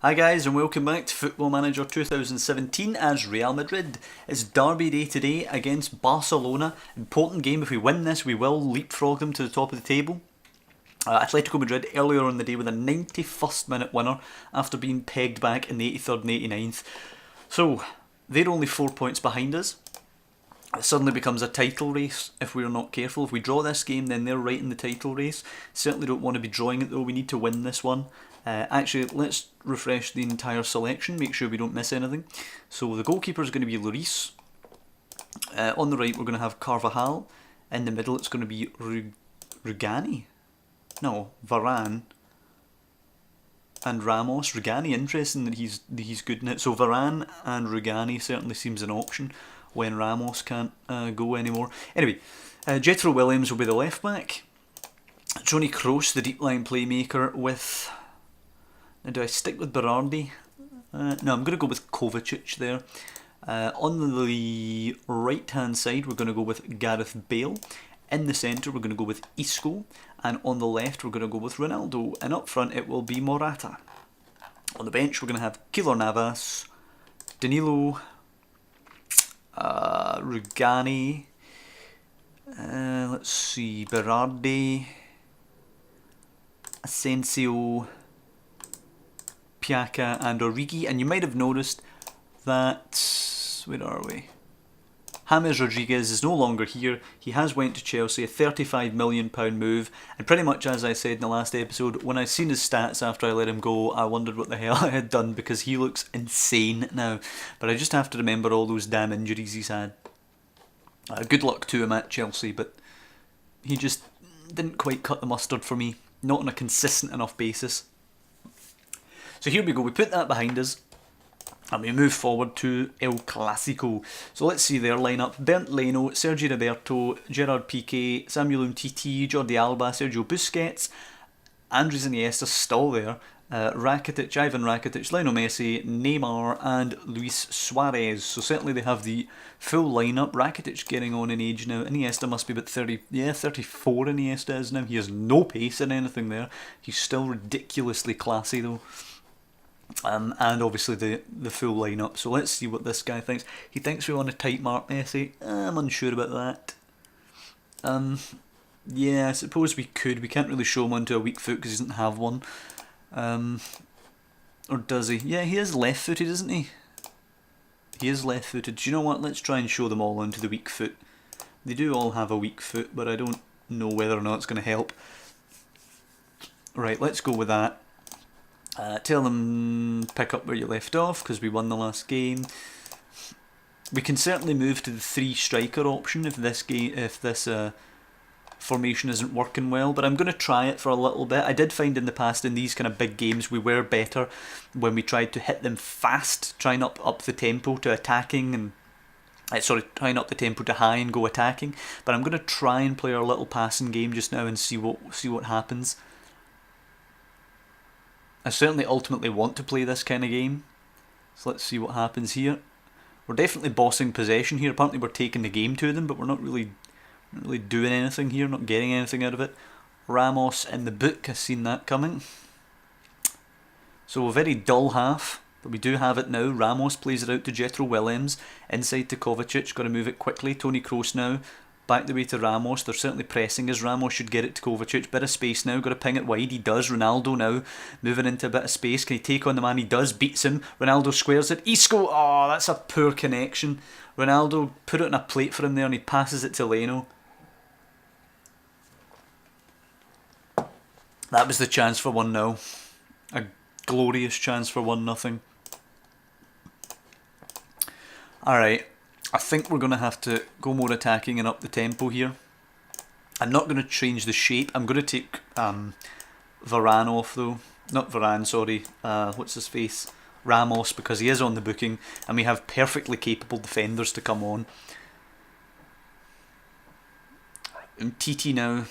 Hi guys and welcome back to Football Manager 2017 as Real Madrid. It's derby day today against Barcelona. Important game. If we win this we will leapfrog them to the top of the table. Atletico Madrid earlier in the day with a 91st minute winner after being pegged back in the 83rd and 89th. So they're only 4 points behind us. It suddenly becomes a title race if we're not careful. If we draw this game then they're right in the title race. Certainly don't want to be drawing it though, we need to win this one. Actually, let's refresh the entire selection, make sure we don't miss anything. So the goalkeeper is going to be Lloris. On the right we're going to have Carvajal. In the middle it's going to be Rugani. No, Varane. And Ramos. Rugani, interesting that he's good in it. So Varane and Rugani certainly seems an option when Ramos can't go anymore. Anyway, Jetro Williams will be the left back. Toni Kroos, the deep line playmaker with... Now, do I stick with Berardi? No, I'm going to go with Kovacic there. On the right hand side we're going to go with Gareth Bale. In the centre we're going to go with Isco. And on the left we're going to go with Ronaldo. And up front it will be Morata. On the bench we're going to have Keylor Navas, Danilo, Rugani, let's see, Berardi, Asensio, Piaka and Origi. And you might have noticed that, where are we? James Rodriguez is no longer here. He has went to Chelsea, a £35 million move, and pretty much as I said in the last episode, when I seen his stats after I let him go, I wondered what the hell I had done because he looks insane now. But I just have to remember all those damn injuries he's had. Good luck to him at Chelsea, but he just didn't quite cut the mustard for me, not on a consistent enough basis. So here we go, we put that behind us. And we move forward to El Clasico. So let's see their lineup. Bernd Leno, Sergi Roberto, Gerard Piqué, Samuel Umtiti, Jordi Alba, Sergio Busquets, Andres Iniesta still there, Rakitic, Ivan Rakitic, Lionel Messi, Neymar and Luis Suarez. So certainly they have the full lineup. Rakitic getting on in age now. Iniesta must be about 34 Iniesta is now. He has no pace in anything there. He's still ridiculously classy though. And obviously the full lineup. So let's see what this guy thinks. He thinks we want to tight mark Messi. I'm unsure about that. Yeah, I suppose we could. We can't really show him onto a weak foot because he doesn't have one. Or does he? Yeah, he is left-footed, isn't he? He is left-footed. Do you know what? Let's try and show them all onto the weak foot. They do all have a weak foot, but I don't know whether or not it's going to help. Right, let's go with that. Tell them pick up where you left off because we won the last game. We can certainly move to the 3 striker option if this formation isn't working well, but I'm going to try it for a little bit. I did find in the past in these kind of big games we were better when we tried to hit them fast, trying up the tempo to attacking and trying up the tempo to high and go attacking. But I'm going to try and play our little passing game just now and see what happens. I certainly ultimately want to play this kind of game. So let's see what happens here. We're definitely bossing possession here. Apparently we're taking the game to them, but we're not really doing anything here, not getting anything out of it. Ramos in the book, I've seen that coming. So a very dull half, but we do have it now. Ramos plays it out to Jetro Williams. Inside to Kovacic, got to move it quickly. Toni Kroos now. Back the way to Ramos. They're certainly pressing as Ramos should get it to Kovacic. Bit of space now. Got to ping it wide. He does. Ronaldo now moving into a bit of space. Can he take on the man? He does. Beats him. Ronaldo squares it. Isco. Oh, that's a poor connection. Ronaldo put it on a plate for him there and he passes it to Leno. That was the chance for 1-0. A glorious chance for 1-0. Alright. I think we're going to have to go more attacking and up the tempo here. I'm not going to change the shape. I'm going to take Varane off though. Not Varane, sorry. What's his face? Ramos, because he is on the booking and we have perfectly capable defenders to come on. Umtiti now.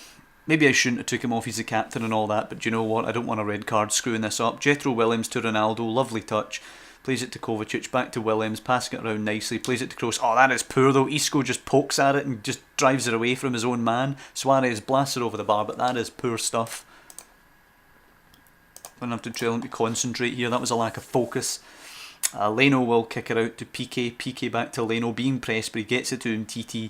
Maybe I shouldn't have took him off, he's the captain and all that, but do you know what? I don't want a red card screwing this up. Jetro Williams to Ronaldo, lovely touch. Plays it to Kovacic, back to Williams, passing it around nicely, plays it to Kroos. Oh, that is poor though. Isco just pokes at it and just drives it away from his own man. Suarez blasts it over the bar, but that is poor stuff. Gonna have to trail him to concentrate here. That was a lack of focus. Leno will kick her out to Piqué. Piqué back to Leno, being pressed, but he gets it to Umtiti.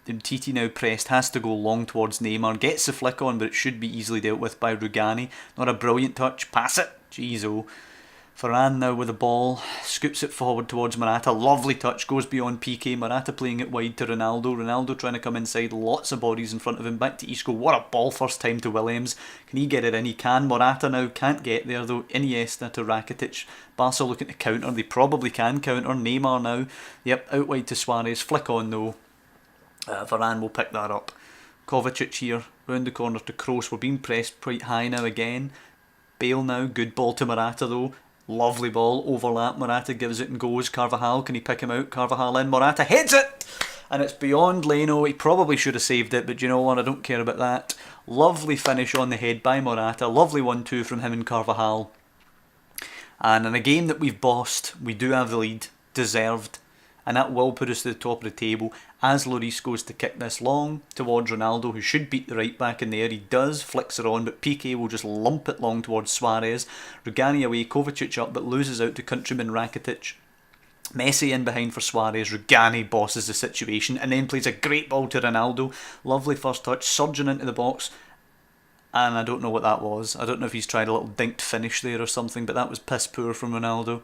Umtiti now pressed, has to go long towards Neymar. Gets the flick on, but it should be easily dealt with by Rugani. Not a brilliant touch. Pass it. Jeez, oh. Varane now with the ball, scoops it forward towards Morata. Lovely touch, goes beyond Piqué. Morata playing it wide to Ronaldo. Ronaldo trying to come inside, lots of bodies in front of him. Back to Isco. What a ball, first time to Williams. Can he get it in? He can. Morata now can't get there though. Iniesta to Rakitic. Barca looking to counter. They probably can counter. Neymar now. Yep, out wide to Suarez. Flick on though. Varane will pick that up. Kovacic here, round the corner to Kroos. We're being pressed quite high now again. Bale now, good ball to Morata though. Lovely ball, overlap, Morata gives it and goes. Carvajal, can he pick him out? Carvajal in, Morata heads it! And it's beyond Leno. He probably should have saved it, but you know what, I don't care about that. Lovely finish on the head by Morata. Lovely 1-2 from him and Carvajal. And in a game that we've bossed, we do have the lead, deserved. And that will put us to the top of the table as Lloris goes to kick this long towards Ronaldo, who should beat the right back in the air. He does, flicks her on, but Piqué will just lump it long towards Suarez. Rugani away, Kovacic up, but loses out to countryman Rakitic. Messi in behind for Suarez. Rugani bosses the situation and then plays a great ball to Ronaldo. Lovely first touch, surging into the box. And I don't know what that was. I don't know if he's tried a little dinked finish there or something, but that was piss poor from Ronaldo.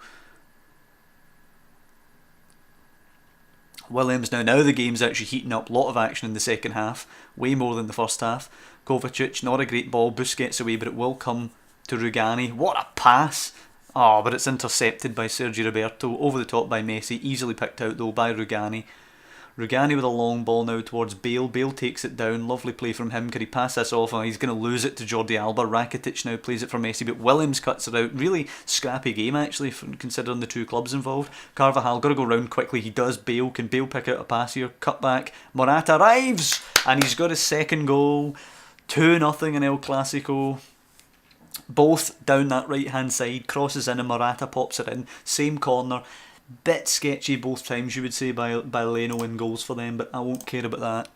Williams now the game's actually heating up, lot of action in the second half, way more than the first half. Kovacic, not a great ball, Busquets away, but it will come to Rugani. What a pass! Oh, but it's intercepted by Sergio Roberto, over the top by Messi, easily picked out though by Rugani. Rugani with a long ball now towards Bale. Bale takes it down. Lovely play from him. Could he pass this off? He's going to lose it to Jordi Alba. Rakitic now plays it for Messi, but Williams cuts it out. Really scrappy game actually, considering the two clubs involved. Carvajal got to go round quickly. He does. Bale. Can Bale pick out a pass here? Cut back. Morata arrives! And he's got his second goal. 2-0 in El Clasico. Both down that right hand side. Crosses in and Morata pops it in. Same corner. Bit sketchy both times, you would say, by Leno in goals for them, but I won't care about that.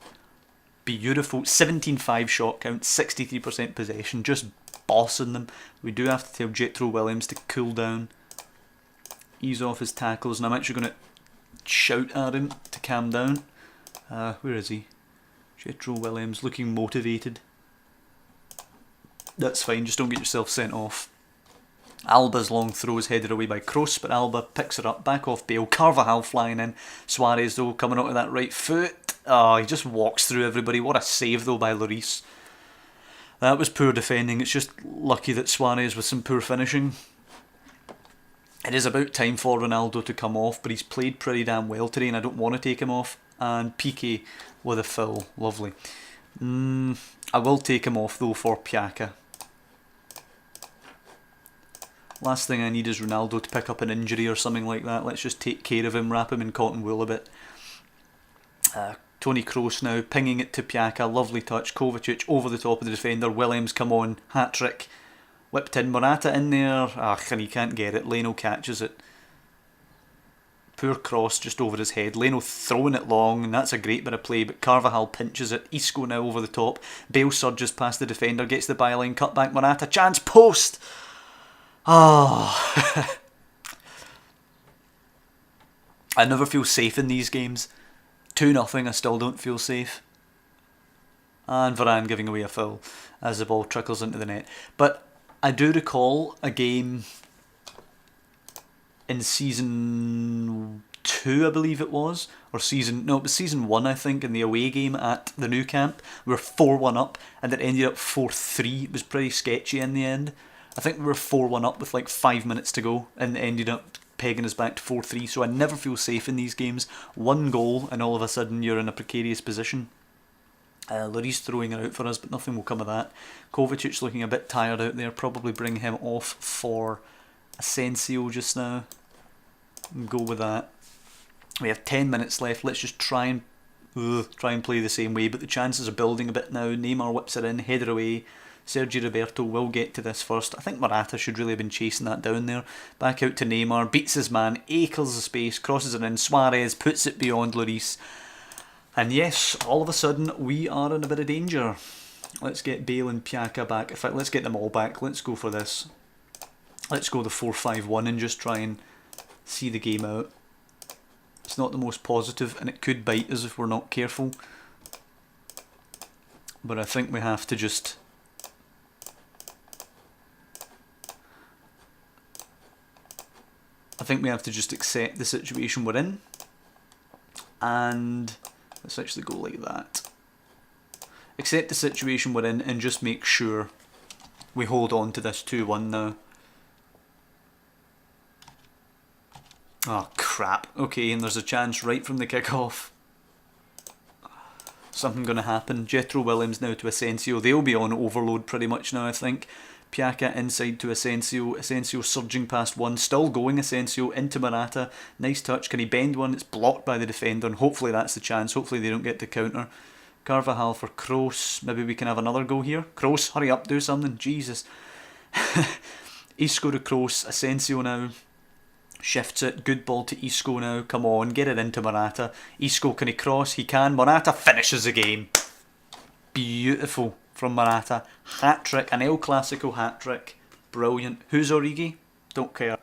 Beautiful. 17-5 shot count, 63% possession, just bossing them. We do have to tell Jetro Williams to cool down, ease off his tackles, and I'm actually going to shout at him to calm down. Where is he? Jetro Williams looking motivated. That's fine, just don't get yourself sent off. Alba's long throw is headed away by Kroos, but Alba picks her up, back off Bale. Carvajal flying in. Suarez though coming out of that right foot. Oh, he just walks through everybody. What a save though by Lloris. That was poor defending. It's just lucky that Suarez with some poor finishing. It is about time for Ronaldo to come off, but he's played pretty damn well today and I don't want to take him off. And Piqué with a foul. Lovely. I will take him off though for Piaka. Last thing I need is Ronaldo to pick up an injury or something like that. Let's just take care of him, wrap him in cotton wool a bit. Toni Kroos now, pinging it to Piaka. Lovely touch. Kovacic over the top of the defender. Williams, come on. Hat-trick. Whipped in. Morata in there. And he can't get it. Leno catches it. Poor cross just over his head. Leno throwing it long, and that's a great bit of play, but Carvajal pinches it. Isco now over the top. Bale surges past the defender, gets the byline, cut back. Morata, chance, post! Oh, I never feel safe in these games. 2-0, I still don't feel safe. And Varane giving away a foul as the ball trickles into the net. But I do recall a game in season 2, I believe it was, or it was season 1, I think, in the away game at the Nou Camp. We were 4-1 up, and it ended up 4-3. It was pretty sketchy in the end. I think we were 4-1 up with like 5 minutes to go and ended up pegging us back to 4-3, so I never feel safe in these games. One goal and all of a sudden you're in a precarious position. Lloris throwing it out for us, but nothing will come of that. Kovacic looking a bit tired out there, probably bring him off for Asensio just now. Go with that. We have 10 minutes left, let's just try and play the same way, but the chances are building a bit now. Neymar whips it in, header away. Sergio Roberto will get to this first. I think Morata should really have been chasing that down there. Back out to Neymar, beats his man, acres the space, crosses it in. Suarez puts it beyond Lloris. And yes, all of a sudden we are in a bit of danger. Let's get Bale and Piaka back. In fact, let's get them all back. Let's go for this. Let's go the 4-5-1 and just try and see the game out. It's not the most positive and it could bite us if we're not careful. But I think we have to just... accept the situation we're in. And let's actually go like that. Accept the situation we're in and just make sure we hold on to this 2-1 now. Oh crap. Okay, and there's a chance right from the kick-off. Something going to happen. Jethro Williams now to Asensio. They'll be on overload pretty much now, I think. Piaka inside to Asensio. Asensio surging past one. Still going Asensio into Morata. Nice touch. Can he bend one? It's blocked by the defender and hopefully that's the chance. Hopefully they don't get the counter. Carvajal for Kroos. Maybe we can have another go here. Kroos, hurry up, do something. Jesus. Isco to Kroos. Asensio now. Shifts it. Good ball to Isco now. Come on, get it into Morata. Isco, can he cross? He can. Morata finishes the game. Beautiful from Morata. Hat-trick. An El Clasico hat-trick. Brilliant. Who's Origi? Don't care.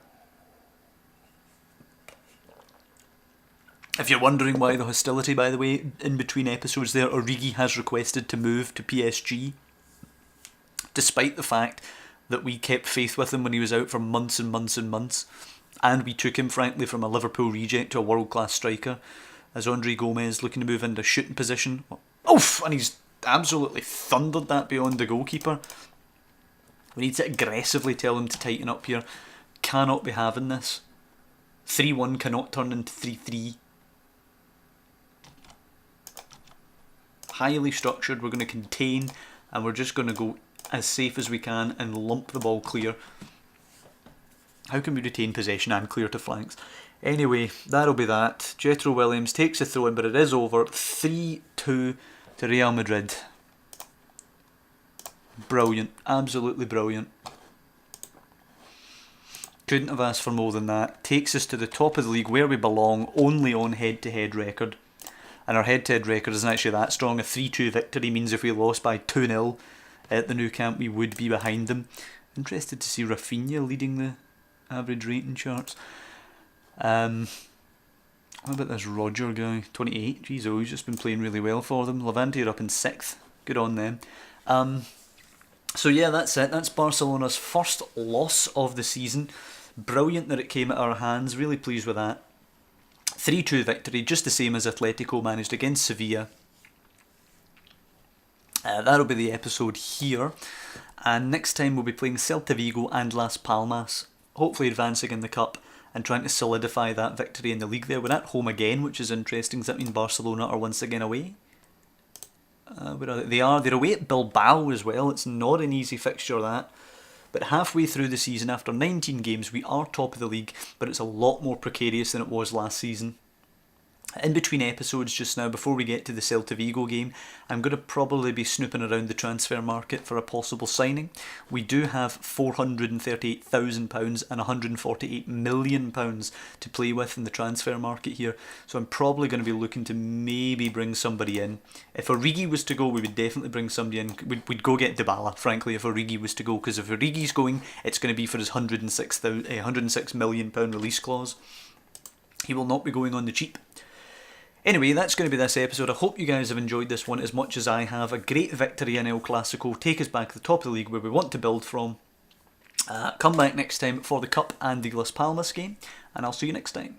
If you're wondering why the hostility, by the way, in between episodes there, Origi has requested to move to PSG. Despite the fact that we kept faith with him when he was out for months and months and months. And we took him, frankly, from a Liverpool reject to a world-class striker. As Andre Gomez looking to move into shooting position. Oof! And he's absolutely thundered that beyond the goalkeeper. We need to aggressively tell him to tighten up here. Cannot be having this. 3-1 cannot turn into 3-3. Highly structured, we're going to contain and we're just going to go as safe as we can and lump the ball clear. How can we retain possession and clear to flanks? Anyway, that'll be that. Jethro Williams takes a throw in, but it is over. 3-2 to Real Madrid. Brilliant. Absolutely brilliant. Couldn't have asked for more than that. Takes us to the top of the league where we belong, only on head-to-head record. And our head-to-head record isn't actually that strong. A 3-2 victory means if we lost by 2-0 at the Nou Camp, we would be behind them. Interested to see Rafinha leading the average rating charts. What about this Roger guy? 28. Jeez, oh, he's just been playing really well for them. Levante are up in 6th. Good on them. So yeah, that's it. That's Barcelona's first loss of the season. Brilliant that it came at our hands. Really pleased with that. 3-2 victory, just the same as Atletico managed against Sevilla. That'll be the episode here. And next time we'll be playing Celta Vigo and Las Palmas. Hopefully advancing in the cup and trying to solidify that victory in the league there. We're at home again, which is interesting. Does that mean Barcelona are once again away? Where are they? They're away at Bilbao as well. It's not an easy fixture, that. But halfway through the season, after 19 games, we are top of the league, but it's a lot more precarious than it was last season. In between episodes just now, before we get to the Celta Vigo game, I'm going to probably be snooping around the transfer market for a possible signing. We do have £438,000 and £148 million to play with in the transfer market here, so I'm probably going to be looking to maybe bring somebody in. If Origi was to go, we would definitely bring somebody in. We'd go get Dybala, frankly, if Origi was to go, because if Origi's going, it's going to be for his £106 million release clause. He will not be going on the cheap. Anyway, that's going to be this episode. I hope you guys have enjoyed this one as much as I have. A great victory in El Clasico. Take us back to the top of the league where we want to build from. Come back next time for the Cup and the Las Palmas game, and I'll see you next time.